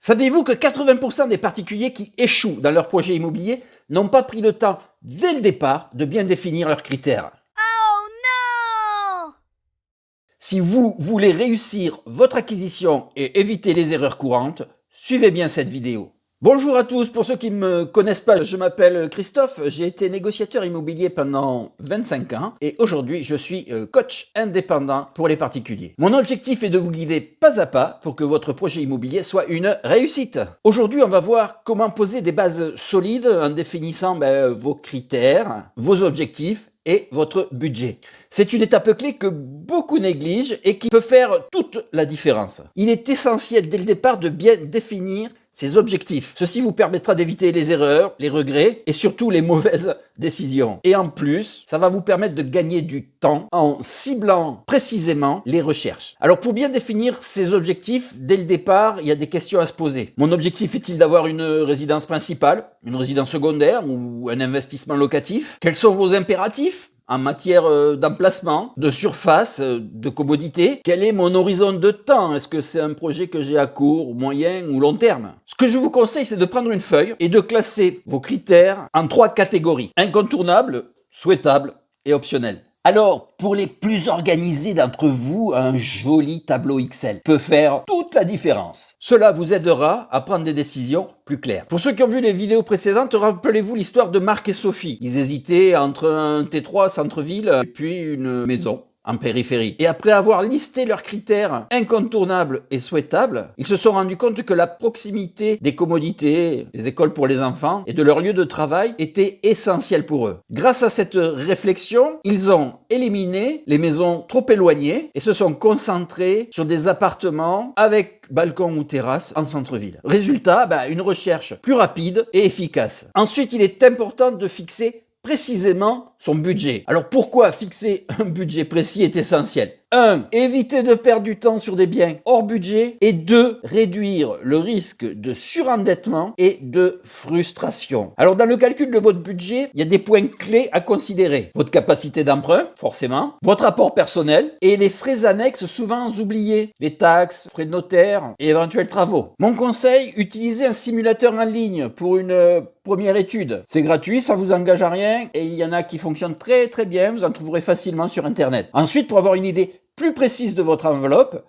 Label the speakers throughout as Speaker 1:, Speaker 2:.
Speaker 1: Savez-vous que 80% des particuliers qui échouent dans leur projet immobilier n'ont pas pris le temps, dès le départ, de bien définir leurs critères?
Speaker 2: Oh no!
Speaker 1: Si vous voulez réussir votre acquisition et éviter les erreurs courantes, suivez bien cette vidéo. Bonjour à tous, pour ceux qui ne me connaissent pas, je m'appelle Christophe, j'ai été négociateur immobilier pendant 25 ans et aujourd'hui je suis coach indépendant pour les particuliers. Mon objectif est de vous guider pas à pas pour que votre projet immobilier soit une réussite. Aujourd'hui on va voir comment poser des bases solides en définissant vos critères, vos objectifs et votre budget. C'est une étape clé que beaucoup négligent et qui peut faire toute la différence. Il est essentiel dès le départ de bien définir ses objectifs. Ceci vous permettra d'éviter les erreurs, les regrets et surtout les mauvaises décisions. Et en plus, ça va vous permettre de gagner du temps en ciblant précisément les recherches. Alors pour bien définir ces objectifs, dès le départ, il y a des questions à se poser. Mon objectif est-il d'avoir une résidence principale, une résidence secondaire ou un investissement locatif? Quels sont vos impératifs en matière d'emplacement, de surface, de commodité? Quel est mon horizon de temps? Est-ce que c'est un projet que j'ai à court, moyen ou long terme? Ce que je vous conseille, c'est de prendre une feuille et de classer vos critères en 3 catégories. Incontournable, souhaitable et optionnel. Alors, pour les plus organisés d'entre vous, un joli tableau Excel peut faire toute la différence. Cela vous aidera à prendre des décisions plus claires. Pour ceux qui ont vu les vidéos précédentes, rappelez-vous l'histoire de Marc et Sophie. Ils hésitaient entre un T3 centre-ville et puis une maison en périphérie. Et après avoir listé leurs critères incontournables et souhaitables, ils se sont rendus compte que la proximité des commodités, des écoles pour les enfants et de leur lieu de travail était essentielle pour eux. Grâce à cette réflexion, ils ont éliminé les maisons trop éloignées et se sont concentrés sur des appartements avec balcon ou terrasse en centre-ville. Résultat, une recherche plus rapide et efficace. Ensuite, il est important de fixer précisément son budget. Alors pourquoi fixer un budget précis est essentiel? 1. Éviter de perdre du temps sur des biens hors budget. Et 2. Réduire le risque de surendettement et de frustration. Alors dans le calcul de votre budget, il y a des points clés à considérer. Votre capacité d'emprunt, forcément, votre apport personnel et les frais annexes souvent oubliés, les taxes, frais de notaire et éventuels travaux. Mon conseil, utilisez un simulateur en ligne pour une première étude. C'est gratuit, ça vous engage à rien et il y en a qui fonctionnent très très bien, vous en trouverez facilement sur internet. Ensuite, pour avoir une idée plus précise de votre enveloppe,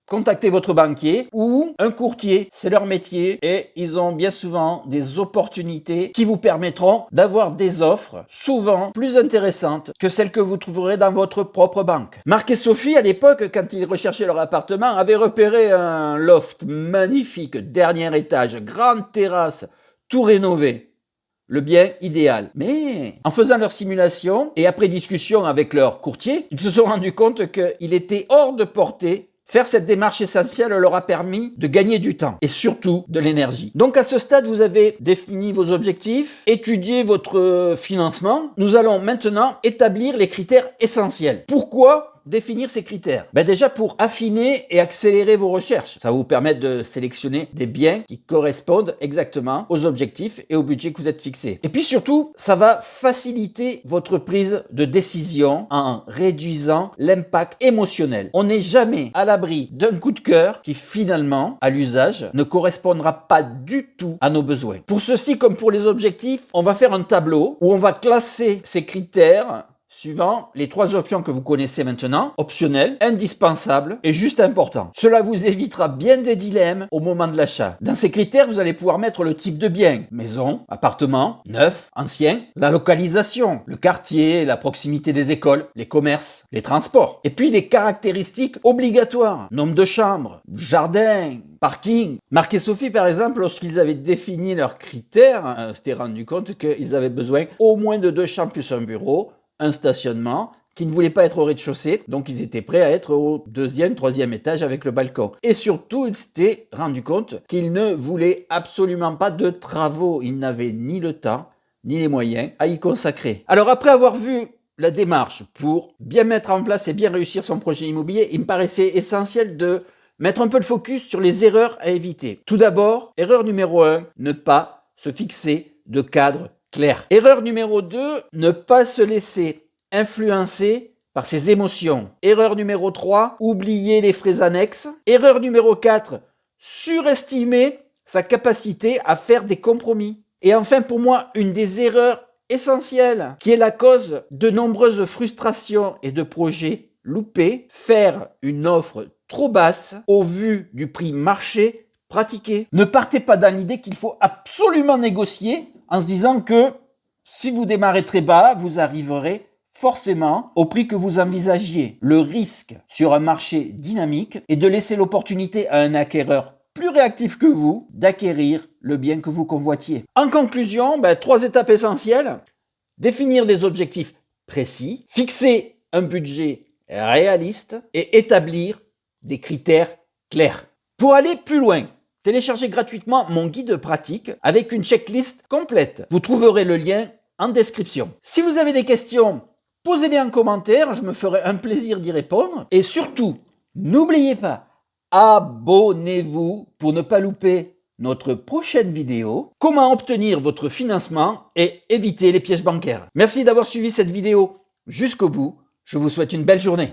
Speaker 1: contactez votre banquier ou un courtier, c'est leur métier et ils ont bien souvent des opportunités qui vous permettront d'avoir des offres souvent plus intéressantes que celles que vous trouverez dans votre propre banque. Marc et Sophie, à l'époque, quand ils recherchaient leur appartement, avaient repéré un loft magnifique, dernier étage, grande terrasse, tout rénové. Le bien idéal. Mais en faisant leur simulation et après discussion avec leur courtier, ils se sont rendus compte qu'il était hors de portée. Faire cette démarche essentielle leur a permis de gagner du temps et surtout de l'énergie. Donc à ce stade, vous avez défini vos objectifs, étudié votre financement. Nous allons maintenant établir les critères essentiels. Pourquoi définir ces critères? Déjà pour affiner et accélérer vos recherches. Ça va vous permettre de sélectionner des biens qui correspondent exactement aux objectifs et au budget que vous êtes fixé. Et puis surtout, ça va faciliter votre prise de décision en réduisant l'impact émotionnel. On n'est jamais à l'abri d'un coup de cœur qui finalement, à l'usage, ne correspondra pas du tout à nos besoins. Pour ceci comme pour les objectifs, on va faire un tableau où on va classer ces critères suivant les 3 options que vous connaissez maintenant: optionnel, indispensable et juste important. Cela vous évitera bien des dilemmes au moment de l'achat. Dans ces critères, vous allez pouvoir mettre le type de bien: maison, appartement, neuf, ancien, la localisation, le quartier, la proximité des écoles, les commerces, les transports. Et puis les caractéristiques obligatoires: nombre de chambres, jardin, parking. Marc et Sophie, par exemple, lorsqu'ils avaient défini leurs critères, s'étaient rendu compte qu'ils avaient besoin au moins de 2 chambres plus un bureau, un stationnement, qui ne voulait pas être au rez-de-chaussée, donc ils étaient prêts à être au 2e, 3e étage avec le balcon. Et surtout, ils s'étaient rendu compte qu'ils ne voulaient absolument pas de travaux. Ils n'avaient ni le temps, ni les moyens à y consacrer. Alors après avoir vu la démarche pour bien mettre en place et bien réussir son projet immobilier, il me paraissait essentiel de mettre un peu le focus sur les erreurs à éviter. Tout d'abord, erreur numéro 1, ne pas se fixer de cadre clair. Erreur numéro 2, ne pas se laisser influencer par ses émotions. Erreur numéro 3, oublier les frais annexes. Erreur numéro 4, surestimer sa capacité à faire des compromis. Et enfin, pour moi, une des erreurs essentielles qui est la cause de nombreuses frustrations et de projets loupés, faire une offre trop basse au vu du prix marché pratiqué. Ne partez pas dans l'idée qu'il faut absolument négocier en se disant que si vous démarrez très bas, vous arriverez forcément au prix que vous envisagiez. Le risque sur un marché dynamique est de laisser l'opportunité à un acquéreur plus réactif que vous d'acquérir le bien que vous convoitiez. En conclusion, 3 étapes essentielles. Définir des objectifs précis, fixer un budget réaliste et établir des critères clairs. Pour aller plus loin, téléchargez gratuitement mon guide pratique avec une checklist complète. Vous trouverez le lien en description. Si vous avez des questions, posez-les en commentaire, je me ferai un plaisir d'y répondre. Et surtout, n'oubliez pas, abonnez-vous pour ne pas louper notre prochaine vidéo, comment obtenir votre financement et éviter les pièges bancaires. Merci d'avoir suivi cette vidéo jusqu'au bout. Je vous souhaite une belle journée.